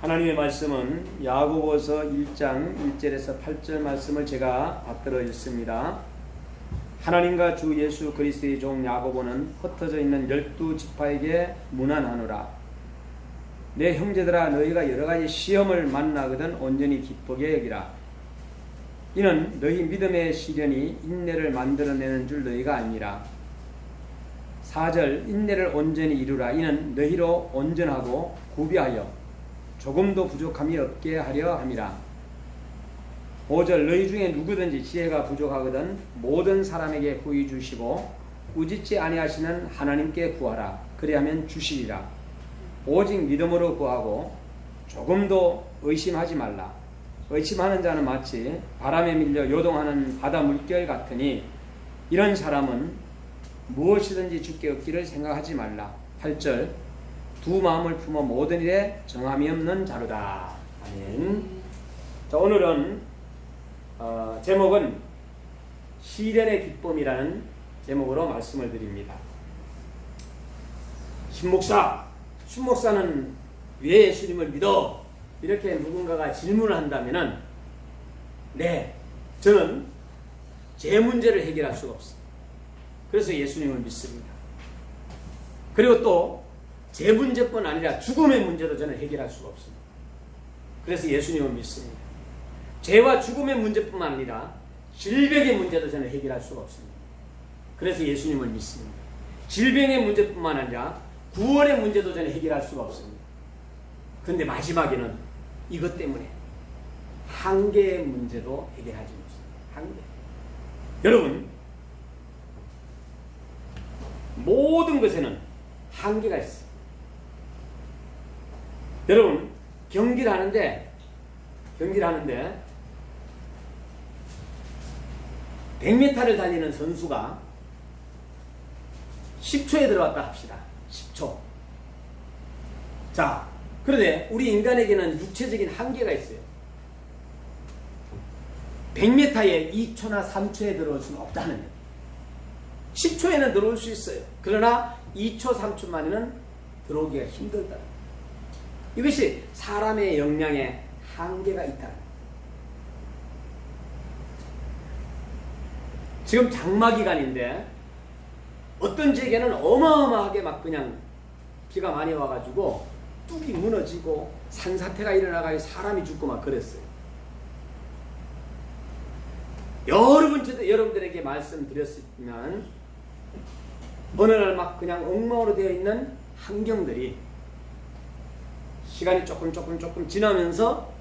하나님의 말씀은 야고보서 1장 1절에서 8절 말씀을 제가 받들어 읽습니다. 하나님과 주 예수 그리스도의 종 야고보는 흩어져 있는 12지파에게 문안하노라. 내 형제들아, 너희가 여러가지 시험을 만나거든 온전히 기쁘게 여기라. 이는 너희 믿음의 시련이 인내를 만들어내는 줄 너희가 아니라. 4절 인내를 온전히 이루라. 이는 너희로 온전하고 구비하여 조금도 부족함이 없게 하려 함이라. 5절 너희 중에 누구든지 지혜가 부족하거든 모든 사람에게 후히 주시고 꾸짖지 아니하시는 하나님께 구하라. 그리하면 주시리라. 오직 믿음으로 구하고 조금도 의심하지 말라. 의심하는 자는 마치 바람에 밀려 요동하는 바다 물결 같으니 이런 사람은 무엇이든지 주께 얻기를 생각하지 말라. 8절 두 마음을 품어 모든 일에 정함이 없는 자로다. 아멘. 자, 오늘은 제목은 시련의 기쁨이라는 제목으로 말씀을 드립니다. 신목사는 왜 예수님을 믿어? 이렇게 누군가가 질문을 한다면은 네, 저는 제 문제를 해결할 수가 없습니다. 그래서 예수님을 믿습니다. 그리고 또 제 문제뿐 아니라 죽음의 문제도 저는 해결할 수가 없습니다. 그래서 예수님을 믿습니다. 죄와 죽음의 문제뿐만 아니라 질병의 문제도 저는 해결할 수가 없습니다. 그래서 예수님을 믿습니다. 질병의 문제뿐만 아니라 구원의 문제도 저는 해결할 수가 없습니다. 그런데 마지막에는 이것 때문에 한계의 문제도 해결하지 못합니다. 한계. 여러분, 모든 것에는 한계가 있어요. 여러분, 경기를 하는데 100m를 달리는 선수가 10초에 들어왔다 합시다. 10초. 자, 그런데 우리 인간에게는 육체적인 한계가 있어요. 100m에 2초나 3초에 들어올 수는 없다는 거예요. 10초에는 들어올 수 있어요. 그러나 2초, 3초 만에는 들어오기가 힘들다. 이것이 사람의 역량에 한계가 있다. 지금 장마 기간인데 어떤 지역에는 어마어마하게 막 그냥 비가 많이 와가지고 뚝이 무너지고 산사태가 일어나가지고 사람이 죽고 막 그랬어요. 여러 번 저도 여러분들에게 말씀드렸으면 어느 날 막 그냥 엉망으로 되어 있는 환경들이 시간이 조금 지나면서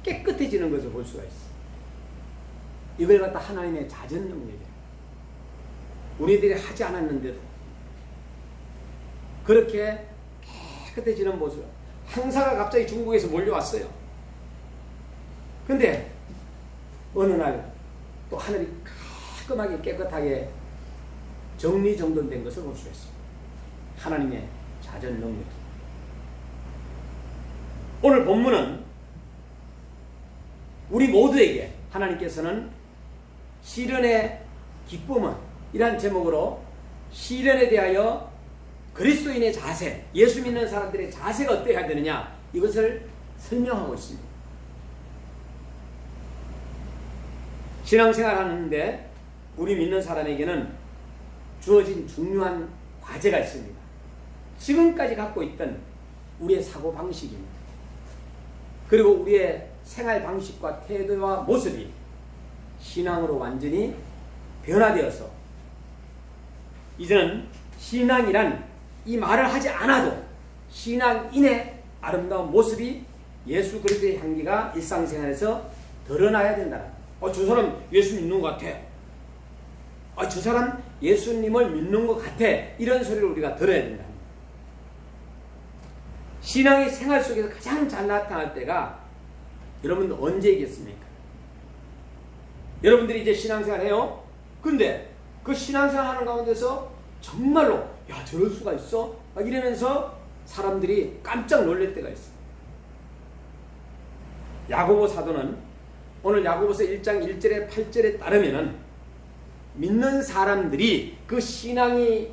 깨끗해지는 것을 볼 수가 있어요. 이걸 갖다 하나님의 자전 능력이에요. 우리들이 하지 않았는데도 그렇게 깨끗해지는 모습. 황사가 갑자기 중국에서 몰려왔어요. 근데 어느 날 또 하늘이 깔끔하게 깨끗하게 정리정돈된 것을 볼 수 있어요. 하나님의 자전 능력. 오늘 본문은 우리 모두에게 하나님께서는 시련의 기쁨은 이란 제목으로 시련에 대하여 그리스도인의 자세, 예수 믿는 사람들의 자세가 어때야 되느냐, 이것을 설명하고 있습니다. 신앙생활 하는데 우리 믿는 사람에게는 주어진 중요한 과제가 있습니다. 지금까지 갖고 있던 우리의 사고방식입니다. 그리고 우리의 생활 방식과 태도와 모습이 신앙으로 완전히 변화되어서 이제는 신앙이란 이 말을 하지 않아도 신앙인의 아름다운 모습이 예수 그리스도의 향기가 일상생활에서 드러나야 된다. 저 사람 예수 믿는 것 같아. 저 사람 예수님을 믿는 것 같아. 이런 소리를 우리가 들어야 된다. 신앙의 생활 속에서 가장 잘 나타날 때가 여러분들 언제이겠습니까? 여러분들이 이제 신앙생활 해요. 근데 그 신앙생활 하는 가운데서 정말로 야, 저럴 수가 있어? 막 이러면서 사람들이 깜짝 놀랄 때가 있어요. 야고보 사도는 오늘 야고보서 1장 1절에 8절에 따르면은 믿는 사람들이 그 신앙이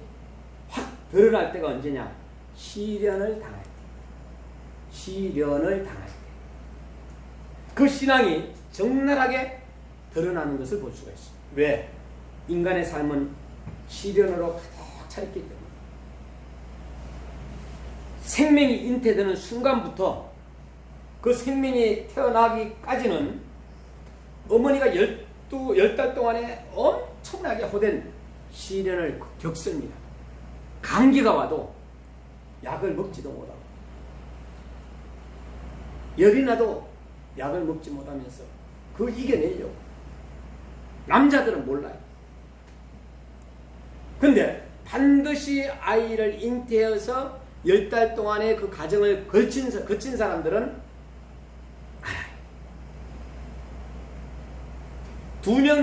확 드러날 때가 언제냐? 시련을 당할 때. 시련을 당할 때 그 신앙이 적나라하게 드러나는 것을 볼 수가 있습니다. 왜? 인간의 삶은 시련으로 가득 차 있기 때문에 생명이 잉태되는 순간부터 그 생명이 태어나기까지는 어머니가 10달 동안에 엄청나게 호된 시련을 겪습니다. 감기가 와도 약을 먹지도 못하고 열이 나도 약을 먹지 못하면서 그걸 이겨내려고. 남자들은 몰라요. 근데 반드시 아이를 잉태해서 10달 동안의 그 과정을 거친 사람들은 알아요. 2명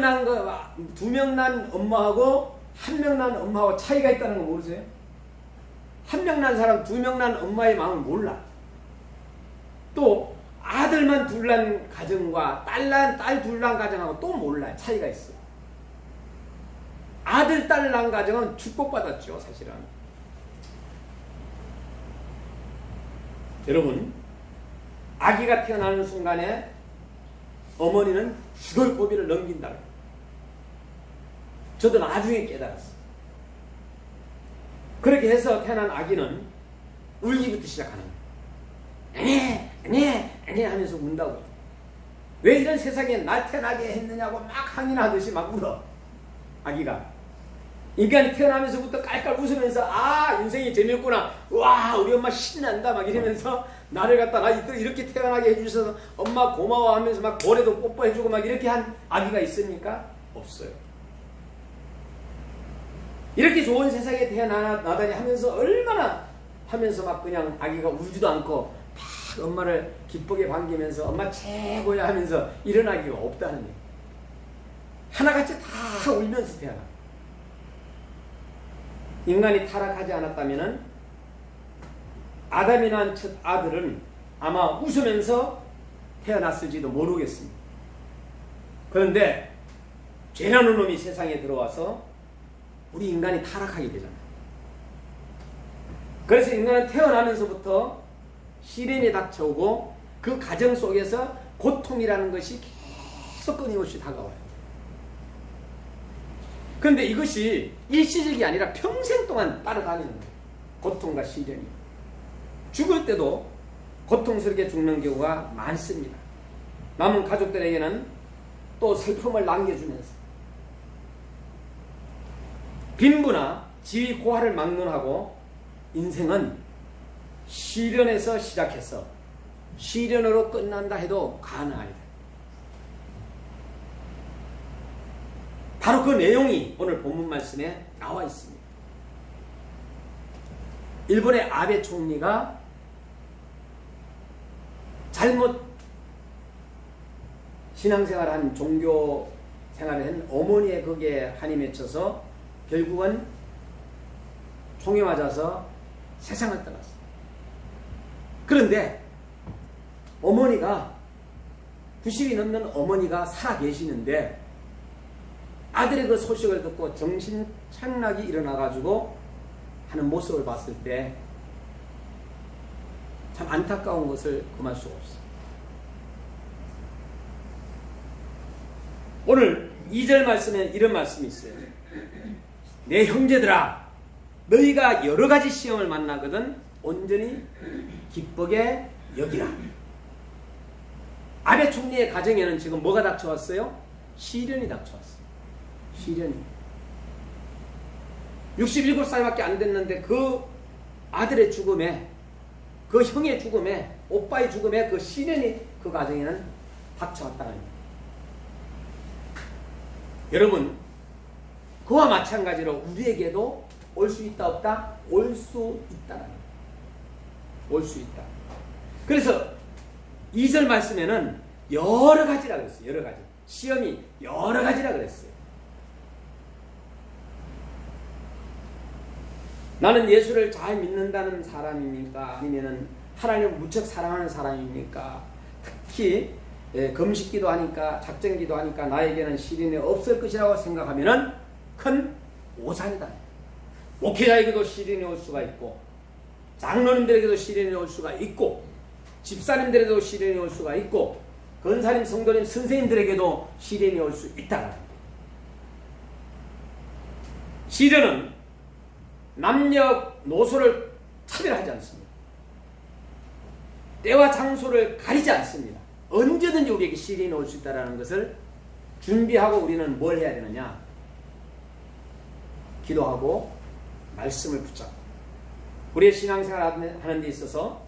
난 엄마하고 1명 난 엄마하고 차이가 있다는 거 모르세요? 1명 난 사람 2명 난 엄마의 마음을 몰라. 또 아들만 둘 난 가정과 딸 둘 난 가정하고 또 몰라요. 차이가 있어요. 아들 딸 난 가정은 축복받았죠. 사실은. 여러분, 아기가 태어나는 순간에 어머니는 죽을 고비를 넘긴다고. 저도 나중에 깨달았어요. 그렇게 해서 태어난 아기는 울기부터 시작하는 거예요. 애네 하면서 운다고. 왜 이런 세상에 날 태어나게 했느냐고 막 항의하듯이 막 울어. 아기가. 인간이 태어나면서부터 깔깔 웃으면서 인생이 재미없구나. 와 우리 엄마 신난다 막 이러면서 나를 갖다가 이렇게 태어나게 해주셔서 엄마 고마워 하면서 막 고래도 뽀뽀해주고 막 이렇게 한 아기가 있습니까? 없어요. 이렇게 좋은 세상에 태어나다니 하면서 얼마나 하면서 막 그냥 아기가 울지도 않고 막 엄마를 기쁘게 반기면서 엄마 최고야 하면서 이런 아기가 없다는 얘기. 하나같이 다 울면서 태어나. 인간이 타락하지 않았다면 아담이 낳은 첫 아들은 아마 웃으면서 태어났을지도 모르겠습니다. 그런데 죄라는 놈이 세상에 들어와서 우리 인간이 타락하게 되잖아요. 그래서 인간은 태어나면서부터 시련이 닥쳐오고 그 과정 속에서 고통이라는 것이 계속 끊임없이 다가와요. 그런데 이것이 일시적이 아니라 평생 동안 따라다니는 거예요. 고통과 시련이. 죽을 때도 고통스럽게 죽는 경우가 많습니다. 남은 가족들에게는 또 슬픔을 남겨주면서 빈부나 지위 고하를 막론하고 인생은 시련에서 시작해서 시련으로 끝난다 해도 가능합니다. 바로 그 내용이 오늘 본문 말씀에 나와 있습니다. 일본의 아베 총리가 잘못 신앙생활한 종교 생활을 한 어머니의 거기에 한이 맺혀서 결국은 총에 맞아서 세상을 떠났어요. 그런데 어머니가 90이 넘는 어머니가 살아 계시는데 아들의 그 소식을 듣고 정신 착락이 일어나가지고 하는 모습을 봤을 때 참 안타까운 것을 금할 수가 없어요. 오늘 2절 말씀에 이런 말씀이 있어요. 내 형제들아 너희가 여러 가지 시험을 만나거든 온전히 기쁘게 여기라. 아베 총리의 가정에는 지금 뭐가 닥쳐왔어요? 시련이 닥쳐왔어요. 시련이. 67살밖에 안 됐는데 그 아들의 죽음에 그 형의 죽음에 오빠의 죽음에 그 시련이 그 가정에는 닥쳐왔다는 거예요. 여러분 그와 마찬가지로 우리에게도 올 수 있다 없다? 올 수 있다라는 거예요. 올 수 있다. 그래서 2절 말씀에는 여러 가지라 그랬어요. 여러 가지. 시험이 여러 가지라 그랬어요. 나는 예수를 잘 믿는다는 사람입니까? 아니면 하나님을 무척 사랑하는 사람입니까? 특히 금식기도 하니까 작정기도 하니까 나에게는 시련이 없을 것이라고 생각하면 큰 오산이다. 목회자에게도 시련이 올 수가 있고 장로님들에게도 시련이 올 수가 있고 집사님들에도 시련이 올 수가 있고 권사님, 성도님, 선생님들에게도 시련이 올 수 있다. 시련은 남녀노소를 차별하지 않습니다. 때와 장소를 가리지 않습니다. 언제든지 우리에게 시련이 올 수 있다는 것을 준비하고 우리는 뭘 해야 되느냐? 기도하고 말씀을 붙잡고 우리의 신앙생활 하는 데 있어서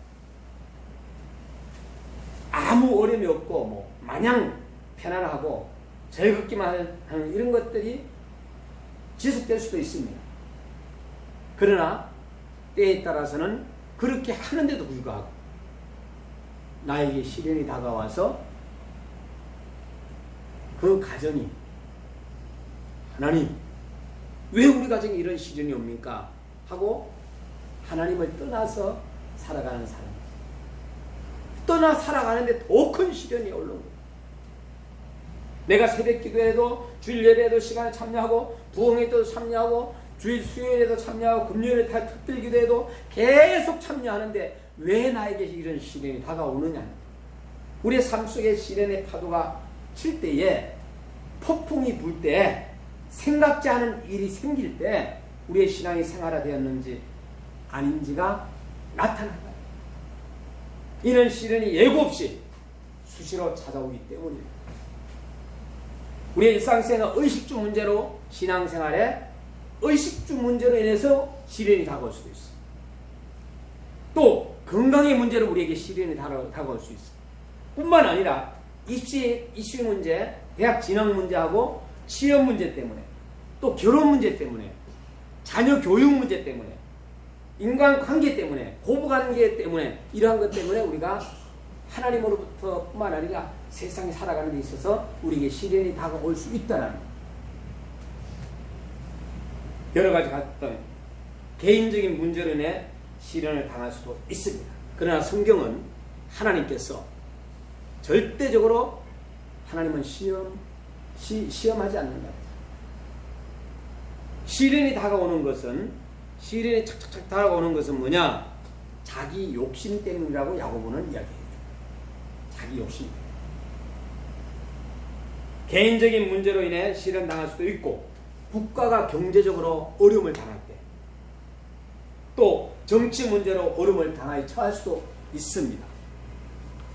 아무 어려움이 없고 마냥 편안하고 즐겁기만 하는 이런 것들이 지속될 수도 있습니다. 그러나 때에 따라서는 그렇게 하는데도 불구하고 나에게 시련이 다가와서 그 가정이 하나님 왜 우리 가정에 이런 시련이 옵니까? 하고 하나님을 떠나서 살아가는 사람, 떠나 살아가는데 더 큰 시련이 오는 거예요. 내가 새벽 기도에도 주일 예배에도 시간에 참여하고 부흥회에도 참여하고 주일 수요일에도 참여하고 금요일에 특별 기도에도 계속 참여하는데 왜 나에게 이런 시련이 다가오느냐? 우리의 삶 속에 시련의 파도가 칠 때에 폭풍이 불 때 생각지 않은 일이 생길 때 우리의 신앙이 생활화되었는지 아닌지가 나타난다. 이런 시련이 예고 없이 수시로 찾아오기 때문입니다. 우리의 일상생활 의식주 문제로 신앙생활에 의식주 문제로 인해서 시련이 다가올 수도 있어요. 또 건강의 문제로 우리에게 시련이 다가올 수 있어요. 뿐만 아니라 입시 문제, 대학 진학 문제하고 시험 문제 때문에 또 결혼 문제 때문에 자녀 교육 문제 때문에 인간관계 때문에 고부관계 때문에 이러한 것 때문에 우리가 하나님으로부터 뿐만 아니라 세상에 살아가는 데 있어서 우리에게 시련이 다가올 수 있다는 여러 가지 같은 개인적인 문제로 인해 시련을 당할 수도 있습니다. 그러나 성경은 하나님께서 절대적으로 하나님은 시험하지 않는다. 시련이 다가오는 것은 시련이 착착착 다가오는 것은 뭐냐? 자기 욕심 때문이라고 야고보는 이야기해요. 자기 욕심. 개인적인 문제로 인해 시련 당할 수도 있고 국가가 경제적으로 어려움을 당할 때 또 정치 문제로 어려움을 당하여 처할 수도 있습니다.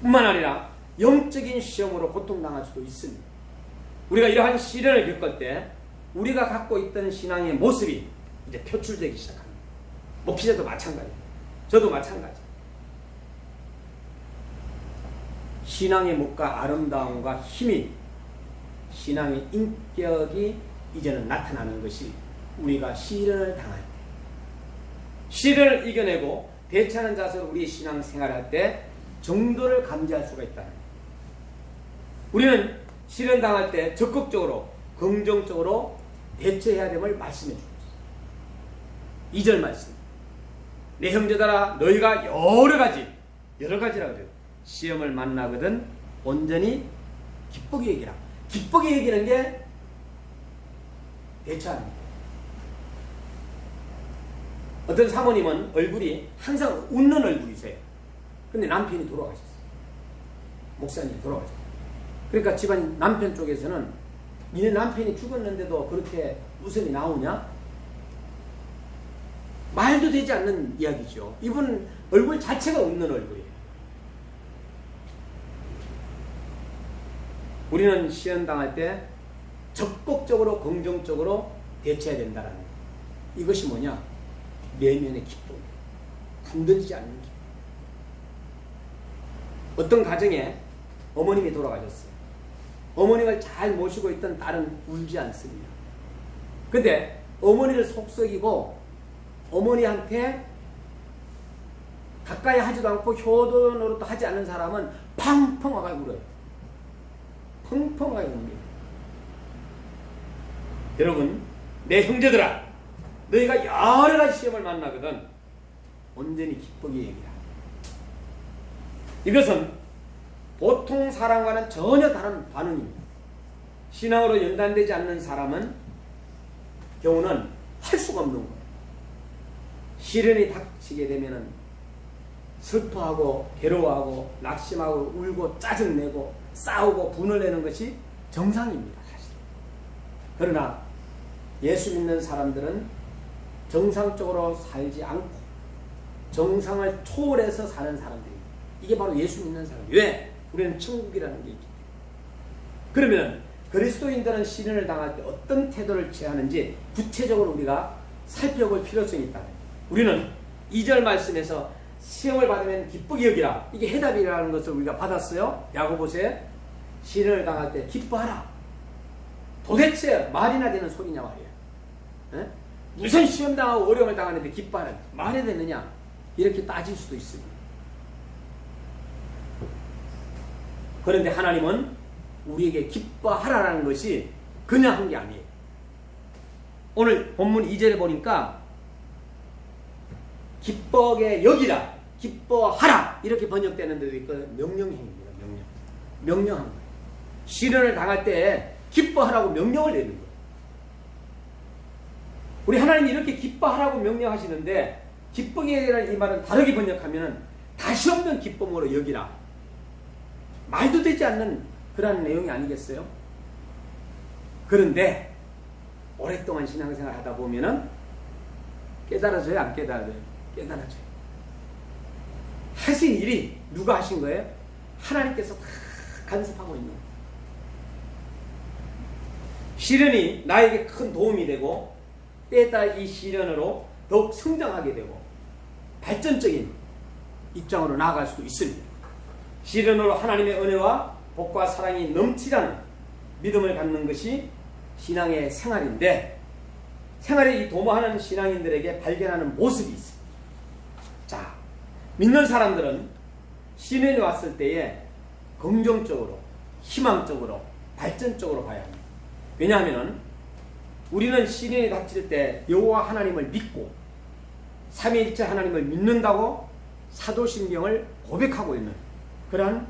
뿐만 아니라 영적인 시험으로 고통당할 수도 있습니다. 우리가 이러한 시련을 겪을 때 우리가 갖고 있던 신앙의 모습이 이제 표출되기 시작합니다. 목회자도 마찬가지예요. 저도 마찬가지. 신앙의 목과 아름다움과 힘이 신앙의 인격이 이제는 나타나는 것이 우리가 시련을 당할 때 시련을 이겨내고 대처하는 자세로 우리 신앙 생활할 때 정도를 감지할 수가 있다. 우리는 시련 당할 때 적극적으로 긍정적으로 대처해야 됨을 말씀해 주고 있습니다. 2절 말씀. 내 형제들아 너희가 여러 가지라고 해요. 시험을 만나거든 온전히 기쁘게 여기라. 기쁘게 여기는 게 대처하는 거예요. 어떤 사모님은 얼굴이 항상 웃는 얼굴이세요. 근데 남편이 돌아가셨어요. 목사님이 돌아가셨어요. 그러니까 집안 남편 쪽에서는 니네 남편이 죽었는데도 그렇게 웃음이 나오냐? 말도 되지 않는 이야기죠. 이분 얼굴 자체가 웃는 얼굴이에요. 우리는 시험 당할 때 적극적으로 긍정적으로 대처해야 된다는 거예요. 이것이 뭐냐? 내면의 기쁨, 흔들리지 않는 기쁨. 어떤 가정에 어머님이 돌아가셨어요. 어머님을 잘 모시고 있던 딸은 울지 않습니다. 근데 어머니를 속썩이고 어머니한테 가까이 하지도 않고 효도 노릇도 하지 않는 사람은 펑펑하게 울어요. 펑펑하게 웁니다. 여러분, 내 형제들아 너희가 여러 가지 시험을 만나거든 온전히 기쁘게 얘기하라. 이것은 보통 사람과는 전혀 다른 반응입니다. 신앙으로 연단되지 않는 사람은 경우는 할 수가 없는 거예요. 시련이 닥치게 되면은 슬퍼하고 괴로워하고 낙심하고 울고 짜증내고 싸우고 분을 내는 것이 정상입니다. 사실. 그러나 예수 믿는 사람들은 정상적으로 살지 않고 정상을 초월해서 사는 사람들입니다. 이게 바로 예수 믿는 사람. 왜? 우리는 천국이라는 게 있기 때문에. 그러면 그리스도인들은 시련을 당할 때 어떤 태도를 취하는지 구체적으로 우리가 살펴볼 필요성이 있다. 우리는 2절 말씀에서 시험을 받으면 기쁘게 여기라. 이게 해답이라는 것을 우리가 받았어요. 야고보서에 시련을 당할 때 기뻐하라. 도대체 말이나 되는 소리냐 말이야. 에? 무슨 시험 당하고 어려움을 당하는데 기뻐하라. 말이 되느냐? 이렇게 따질 수도 있습니다. 그런데 하나님은 우리에게 기뻐하라라는 것이 그냥 한 게 아니에요. 오늘 본문 2절에 보니까 기뻐하게 여기라, 기뻐하라 이렇게 번역되는 데도 있고 명령형입니다. 명령한 거예요. 시련을 당할 때 기뻐하라고 명령을 내리는 거예요. 우리 하나님이 이렇게 기뻐하라고 명령하시는데 기쁘게 여기라는 이 말은 다르게 번역하면 다시 없는 기쁨으로 여기라. 말도 되지 않는 그런 내용이 아니겠어요? 그런데 오랫동안 신앙생활 하다 보면은 깨달아져요? 안 깨달아져요? 깨달아져요. 하신 일이 누가 하신 거예요? 하나님께서 다 간섭하고 있는 거예요. 시련이 나에게 큰 도움이 되고 때에 따라 이 시련으로 더욱 성장하게 되고 발전적인 입장으로 나아갈 수도 있습니다. 시련으로 하나님의 은혜와 복과 사랑이 넘치라는 믿음을 갖는 것이 신앙의 생활인데 생활에 이 도모하는 신앙인들에게 발견하는 모습이 있습니다. 자, 믿는 사람들은 시련이 왔을 때에 긍정적으로, 희망적으로, 발전적으로 봐야 합니다. 왜냐하면 우리는 시련이 닥칠 때 여호와 하나님을 믿고 삼위일체 하나님을 믿는다고 사도신경을 고백하고 있는 그러한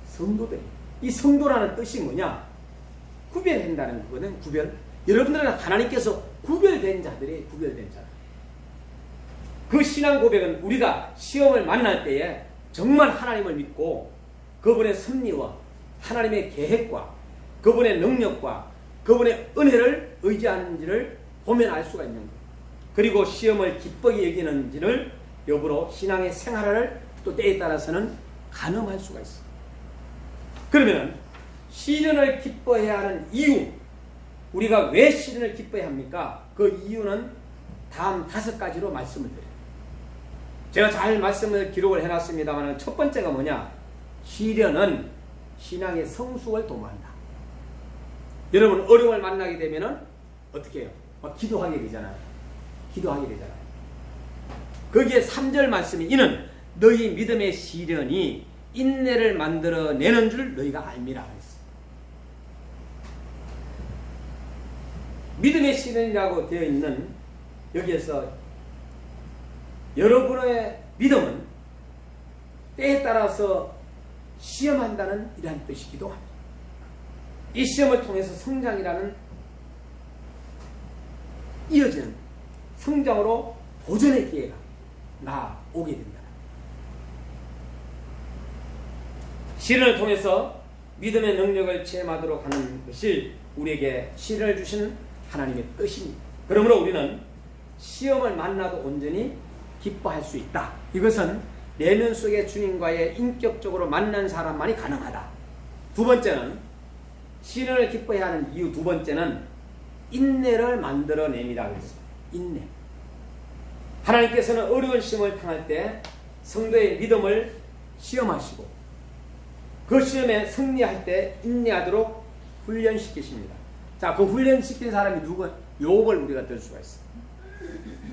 성도들이에요. 이 성도라는 뜻이 뭐냐? 구별한다는 거거든. 구별. 여러분들은 하나님께서 구별된 자들이 구별된 자들. 그 신앙 고백은 우리가 시험을 만날 때에 정말 하나님을 믿고 그분의 섭리와 하나님의 계획과 그분의 능력과 그분의 은혜를 의지하는지를 보면 알 수가 있는 거예요. 그리고 시험을 기쁘게 여기는지를 여부로 신앙의 생활을 또 때에 따라서는 가늠할 수가 있어요. 그러면 시련을 기뻐해야 하는 이유, 우리가 왜 시련을 기뻐해야 합니까? 그 이유는 다음 5가지로 말씀을 드려요. 제가 잘 말씀을 기록을 해놨습니다만 첫 번째가 뭐냐? 시련은 신앙의 성숙을 도모한다. 여러분 어려움을 만나게 되면은 어떻게 해요? 막 기도하게 되잖아요. 기도하게 되잖아요. 거기에 3절 말씀이 이는 너희 믿음의 시련이 인내를 만들어내는 줄 너희가 알미라 했어요. 믿음의 시련이라고 되어 있는 여기에서 여러분의 믿음은 때에 따라서 시험한다는 이러한 뜻이기도 합니다. 이 시험을 통해서 성장이라는 이어지는 성장으로 도전의 기회가 나오게 된다. 시련을 통해서 믿음의 능력을 체험하도록 하는 것이 우리에게 시련을 주시는 하나님의 뜻입니다. 그러므로 우리는 시험을 만나도 온전히 기뻐할 수 있다. 이것은 내면 속에 주님과의 인격적으로 만난 사람만이 가능하다. 두 번째는 시련을 기뻐해야 하는 이유 두 번째는 인내를 만들어냅니다. 그랬어요. 인내. 하나님께서는 어려운 시험을 당할 때 성도의 믿음을 시험하시고 그 시험에 승리할 때 인내하도록 훈련시키십니다. 자, 그 훈련시킨 사람이 누구? 욥을 우리가 들 수가 있어요.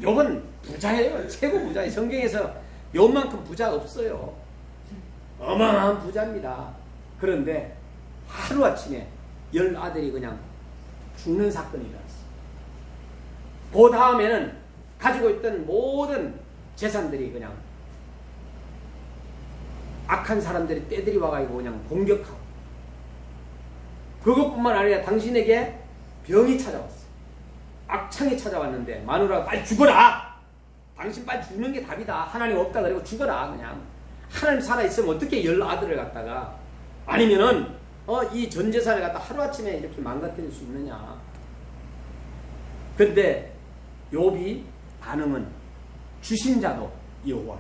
욥은 부자예요. 최고 부자예요. 성경에서 욥만큼 부자 없어요. 어마어마한 부자입니다. 그런데 하루아침에 10아들이 그냥 죽는 사건이 일어났어요. 그 다음에는 가지고 있던 모든 재산들이 그냥 악한 사람들이 떼들이 와가지고 그냥 공격하고 그것뿐만 아니라 당신에게 병이 찾아왔어요. 악창이 찾아왔는데 마누라가 빨리 죽어라! 당신 빨리 죽는 게 답이다. 하나님 없다 그리고 죽어라. 그냥 하나님 살아있으면 어떻게 10아들을 갖다가 아니면은 이 전 재산을 갖다 하루아침에 이렇게 망가뜨릴 수 있느냐. 그런데 욥이 반응은 주신 자도 여호와,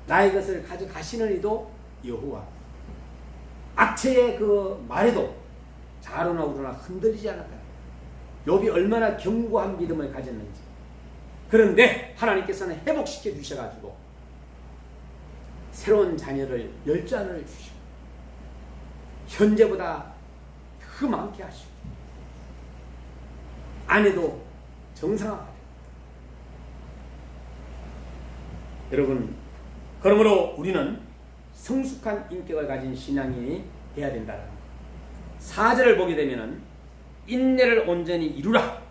나의 것을 가져가시는 이도 여호와, 악체의 그 말에도 좌로나 우로나 흔들리지 않았다. 욥이 얼마나 견고한 믿음을 가졌는지. 그런데 하나님께서는 회복시켜 주셔가지고 새로운 자녀를 10자녀를 주시고 현재보다 더 많게 하시고 아내도 정상화가. 여러분, 그러므로 우리는 성숙한 인격을 가진 신앙이 돼야 된다는 것. 4절을 보게 되면은 인내를 온전히 이루라.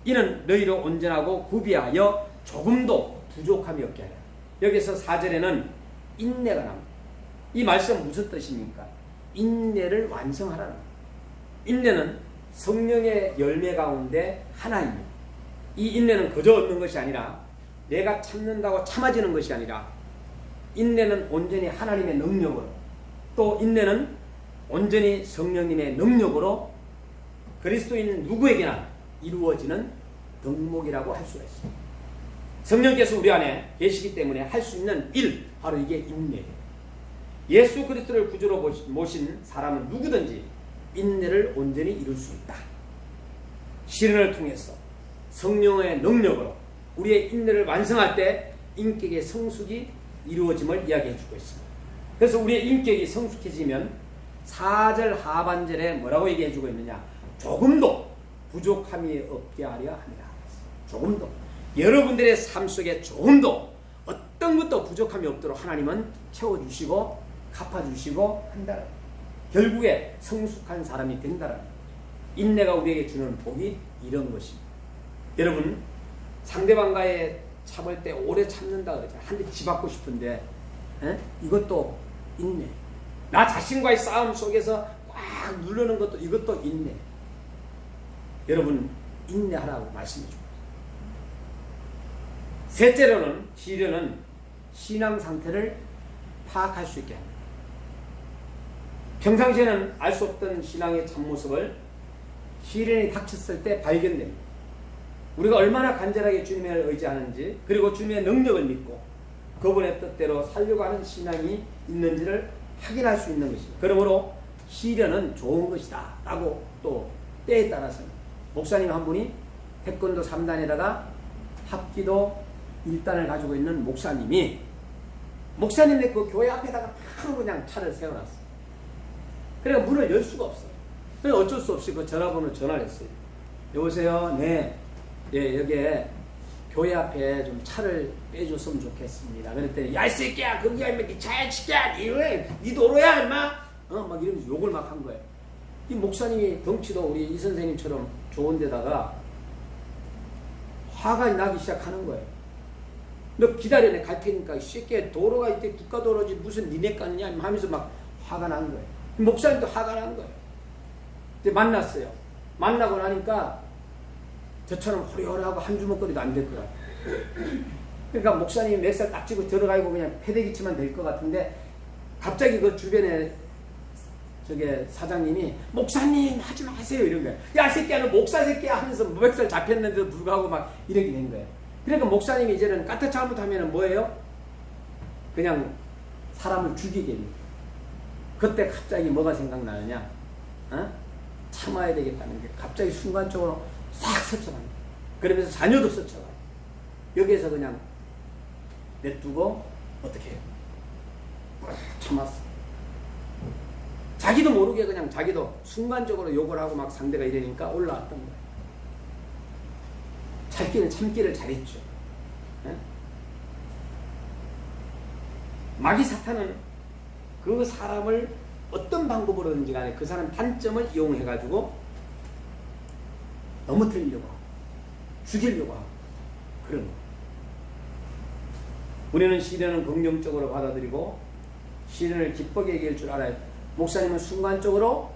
이는 너희로 온전하고 구비하여 조금도 부족함이 없게 하라. 여기서 4절에는 인내가 나옵니다. 이 말씀 무슨 뜻입니까? 인내를 완성하라는 거예요. 인내는 성령의 열매 가운데 하나입니다. 이 인내는 그저 얻는 것이 아니라 내가 참는다고 참아지는 것이 아니라 인내는 온전히 하나님의 능력으로, 또 인내는 온전히 성령님의 능력으로 그리스도인 누구에게나 이루어지는 덕목이라고 할 수가 있습니다. 성령께서 우리 안에 계시기 때문에 할 수 있는 일, 바로 이게 인내예요. 예수 그리스도를 구주로 모신 사람은 누구든지 인내를 온전히 이룰 수 있다. 시련을 통해서 성령의 능력으로 우리의 인내를 완성할 때 인격의 성숙이 이루어짐을 이야기해 주고 있습니다. 그래서 우리의 인격이 성숙해지면 4절 하반절에 뭐라고 얘기해 주고 있느냐? 조금도 부족함이 없게 하려 합니다. 조금도. 여러분들의 삶 속에 조금도 어떤 것도 부족함이 없도록 하나님은 채워주시고 갚아주시고 한다는, 결국에 성숙한 사람이 된다는, 인내가 우리에게 주는 복이 이런 것입니다. 여러분, 상대방과의 참을 때 오래 참는다 그러잖아요. 한 대 집받고 싶은데 이것도 인내. 나 자신과의 싸움 속에서 꽉 누르는 것도 이것도 인내. 여러분, 인내하라고 말씀해 줍니다. 셋째로는 시련은 신앙 상태를 파악할 수 있게 합니다. 평상시에는 알 수 없던 신앙의 참모습을 시련이 닥쳤을 때 발견됩니다. 우리가 얼마나 간절하게 주님을 의지하는지, 그리고 주님의 능력을 믿고 그분의 뜻대로 살려고 하는 신앙이 있는지를 확인할 수 있는 것입니다. 그러므로 시련은 좋은 것이다 라고, 또 때에 따라서는 목사님 한 분이 태권도 3단에다가 합기도 1단을 가지고 있는 목사님이, 목사님의 그 교회 앞에다가 바로 그냥 차를 세워놨어요. 그러니까 문을 열 수가 없어요. 그래서 어쩔 수 없이 그 전화번호를 전화를 했어요. 여보세요? 네. 예, 여기에 교회 앞에 좀 차를 빼줬으면 좋겠습니다. 그랬더니, 야, 이 새끼야! 거기가 이 차야, 치기야! 니 도로야, 임마! 막 이러면서 욕을 막 한 거예요. 이 목사님이 덩치도 우리 이 선생님처럼 좋은 데다가 화가 나기 시작하는 거예요. 너 기다려, 내 갈 테니까. 이 새끼야, 도로가 이때 국가도로지 무슨 니네 깠냐? 하면서 막 화가 난 거예요. 목사님도 화가 난 거예요. 이제 만났어요. 만나고 나니까 저처럼 호리호리하고 한 주먹거리도 안 될 것 같아요. 그러니까 목사님이 멱살 딱 쥐고 들어가고 그냥 패대기 치면 될 것 같은데, 갑자기 그 주변에 저게 사장님이, 목사님 하지 마세요 이런 거예요. 야, 새끼야, 너 목사 새끼야 하면서 멱살 잡혔는데도 불구하고 막 이렇게 된 거예요. 그러니까 목사님이 이제는 까딱 잘못하면 뭐예요? 그냥 사람을 죽이게 됩니다. 그때 갑자기 뭐가 생각나느냐? 참아야 되겠다는 게 갑자기 순간적으로 싹 스쳐갑니다. 그러면서 자녀도 스쳐가요. 여기에서 그냥 냅두고 어떻게 해요? 참았어. 자기도 모르게 그냥 자기도 순간적으로 욕을 하고 막 상대가 이러니까 올라왔던 거예요. 참기를 잘했죠. 마귀 사탄은 그 사람을 어떤 방법으로든지 간에 그 사람 단점을 이용해가지고 넘어뜨리려고 하고 죽이려고 하고 그런 거. 우리는 시련은 긍정적으로 받아들이고 시련을 기쁘게 이길 줄 알아야 돼. 목사님은 순간적으로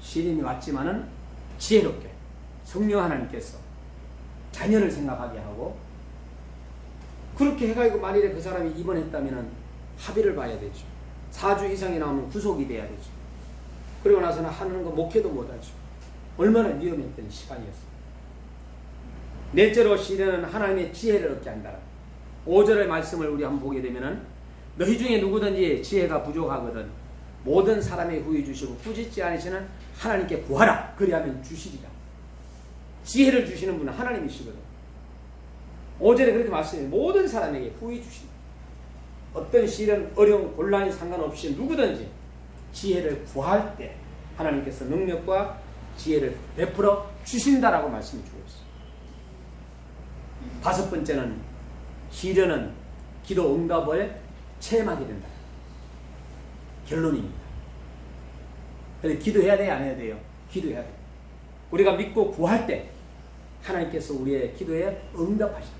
시련이 왔지만은 지혜롭게 성령 하나님께서 자녀를 생각하게 하고 그렇게 해가지고 만일에 그 사람이 입원했다면 합의를 봐야 되죠. 4주 이상이 나오면 구속이 돼야 되죠. 그리고 나서는 하는 거 목회도 못하죠. 얼마나 위험했던 시간이었어요. 넷째로 시련은 하나님의 지혜를 얻게 한다. 5절의 말씀을 우리 한번 보게 되면은 너희 중에 누구든지 지혜가 부족하거든 모든 사람의 후히 주시고 꾸짖지 않으시는 하나님께 구하라. 그리하면 주시리라. 지혜를 주시는 분은 하나님이시거든. 5절에 그렇게 말씀해요. 모든 사람에게 후히 주신다. 어떤 시련, 어려움, 곤란이 상관없이 누구든지 지혜를 구할 때 하나님께서 능력과 지혜를 베풀어 주신다라고 말씀해 주고 있어요. 5번째는 시련은 기도 응답을 체험하게 된다. 결론입니다. 그래서 기도해야 돼요? 안 해야 돼요? 기도해야 돼요. 우리가 믿고 구할 때 하나님께서 우리의 기도에 응답하신다.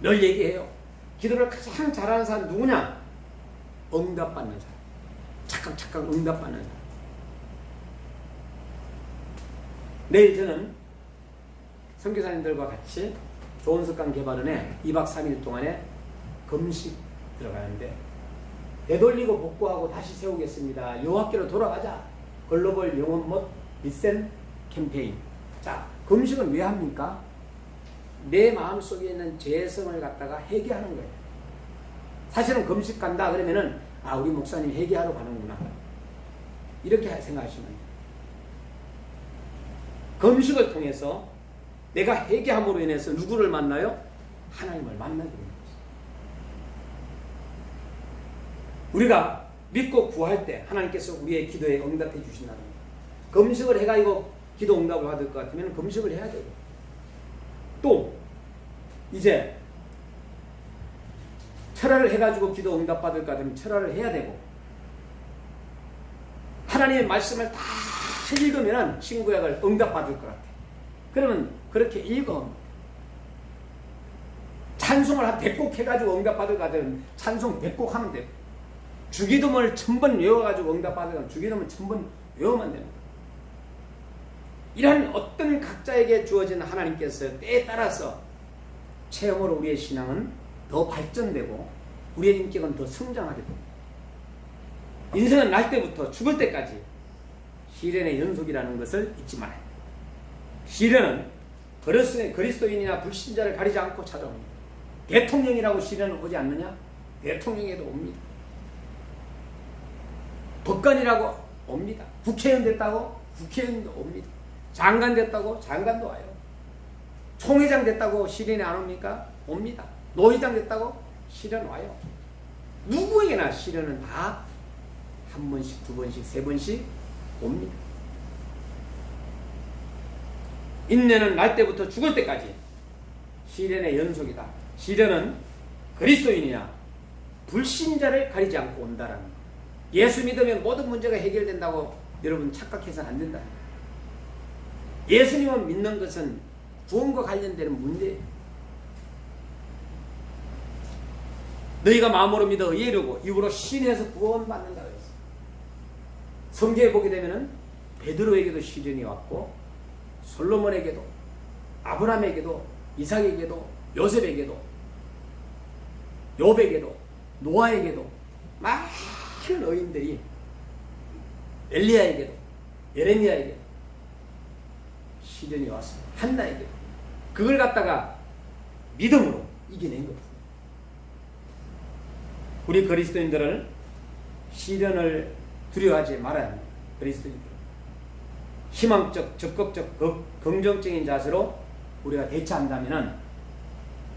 늘 얘기해요. 기도를 가장 잘하는 사람 누구냐? 응답받는 사람. 착각 응답받는 사람. 내일 저는 선교사님들과 같이 좋은 습관 개발원에 2박 3일 동안에 금식 들어가는데 되돌리고 복구하고 다시 세우겠습니다. 여호와께로 돌아가자. 글로벌 영혼 못 리센 캠페인. 자, 금식은 왜 합니까? 내 마음속에 있는 죄성을 갖다가 회개하는 거예요. 사실은 금식 간다 그러면은 우리 목사님 회개하러 가는구나. 이렇게 생각하시면 돼요. 금식을 통해서 내가 회개함으로 인해서 누구를 만나요? 하나님을 만나게 됩니다. 우리가 믿고 구할 때 하나님께서 우리의 기도에 응답해 주신다는 거예요. 금식을 해가지고 기도 응답을 받을 것 같으면 금식을 해야 되고, 또 이제 철야를 해가지고 기도 응답 받을 것 같으면 철야를 해야 되고, 하나님의 말씀을 다 읽으면 신구약을 응답 받을 것 같아. 그러면 그렇게 읽어. 찬송을 한 100곡 해가지고 응답 받을 것 같으면 찬송 100곡 하면 돼. 주기도문을 1000번 외워가지고 응답 받을 것 같으면 주기도문을 1000번 외우면 되는 거야. 이런 어떤 각자에게 주어진 하나님께서 때에 따라서 체험으로 우리의 신앙은 더 발전되고 우리의 인격은 더 성장하게 됩니다. 인생은 날 때부터 죽을 때까지 시련의 연속이라는 것을 잊지 말아야 합니다. 시련은 그리스도인이나 불신자를 가리지 않고 찾아옵니다. 대통령이라고 시련은 오지 않느냐? 대통령에도 옵니다. 법관이라고 옵니다. 국회의원 됐다고? 국회의원도 옵니다. 장관 됐다고? 장관도 와요. 총회장 됐다고 시련이 안 옵니까? 옵니다. 노회장 됐다고? 시련 와요. 누구에게나 시련은 다 한 번씩, 두 번씩, 세 번씩 옵니다. 인내는 날 때부터 죽을 때까지 시련의 연속이다. 시련은 그리스도인이냐 불신자를 가리지 않고 온다라는 거. 예수 믿으면 모든 문제가 해결된다고 여러분 착각해서는 안 된다. 예수님을 믿는 것은 구원과 관련되는 문제예요. 너희가 마음으로 믿어 의로고 입으로 신에서 구원받는다 그랬어. 성경에 보게 되면은 베드로에게도 시련이 왔고 솔로몬에게도 아브라함에게도 이삭에게도 요셉에게도 욥에게도 노아에게도 많은 의인들이 엘리야에게도 예레미야에게도 시련이 왔습니다. 한나에게도 그걸 갖다가 믿음으로 이겨낸 겁니다. 우리 그리스도인들은 시련을 두려워하지 말아야 합니다. 그리스도인들 희망적, 적극적, 긍정적인 자세로 우리가 대처한다면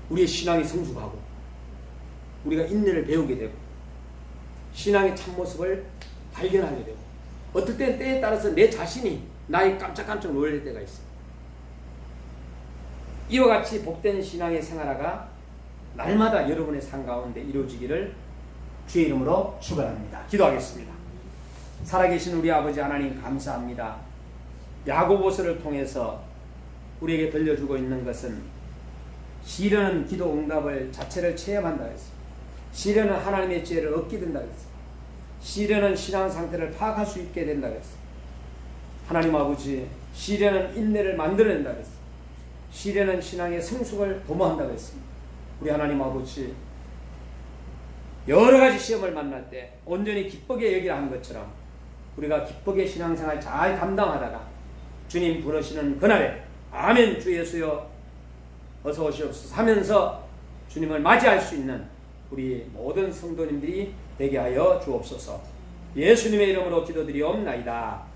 우리의 신앙이 성숙하고 우리가 인내를 배우게 되고 신앙의 참모습을 발견하게 되고 어떨 때는 때에 따라서 내 자신이 나의 깜짝깜짝 놀랄 때가 있어요. 이와 같이 복된 신앙의 생활화가 날마다 여러분의 삶 가운데 이루어지기를 주의 이름으로 축원합니다. 기도하겠습니다. 살아계신 우리 아버지 하나님 감사합니다. 야고보서를 통해서 우리에게 들려주고 있는 것은 시련은 기도 응답을 자체를 체험한다 했습니다. 시련은 하나님의 지혜를 얻게 된다 했습니다. 시련은 신앙 상태를 파악할 수 있게 된다 했습니다. 하나님 아버지, 시련은 인내를 만들어낸다 했습니다. 시련은 신앙의 성숙을 도모한다고 했습니다. 우리 하나님 아버지, 여러 가지 시험을 만날 때 온전히 기쁘게 여기라 한 것처럼 우리가 기쁘게 신앙생활 잘 감당하다가 주님 부르시는 그날에 아멘 주 예수여 어서 오시옵소서 하면서 주님을 맞이할 수 있는 우리 모든 성도님들이 되게 하여 주옵소서. 예수님의 이름으로 기도드리옵나이다.